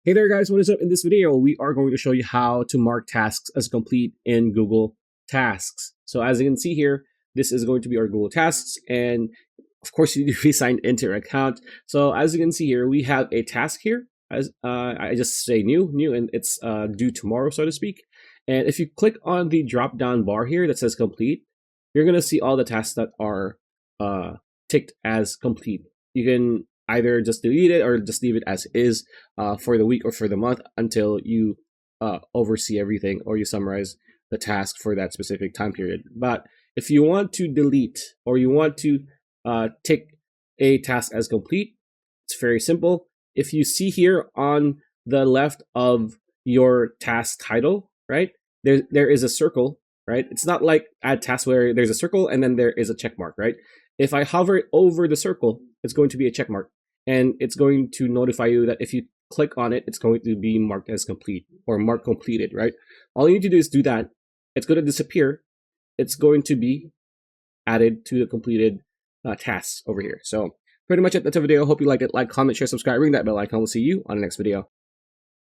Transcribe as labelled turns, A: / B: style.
A: Hey there guys, what is up? In this video, we are going to show you how to mark tasks as complete in Google Tasks. So as you can see here, this is going to be our Google Tasks, and of course you need to be signed into your account. So as you can see here, we have a task here. As I just say new, and it's due tomorrow, so to speak. And if you click on the drop-down bar here that says complete, you're going to see all the tasks that are ticked as complete. You can either just delete it or just leave it as is for the week or for the month until you oversee everything or you summarize the task for that specific time period. But if you want to delete or you want to tick a task as complete, it's very simple. If you see here on the left of your task title, right, there is a circle, right? It's not like add task where there's a circle and then there is a check mark, right? If I hover over the circle, it's going to be a check mark. And it's going to notify you that if you click on it, it's going to be marked as complete or marked completed, right? All you need to do is do that. It's going to disappear. It's going to be added to the completed tasks over here. So pretty much it. That's a video. Hope you liked it. Like, comment, share, subscribe, ring that bell icon. We'll see you on the next video.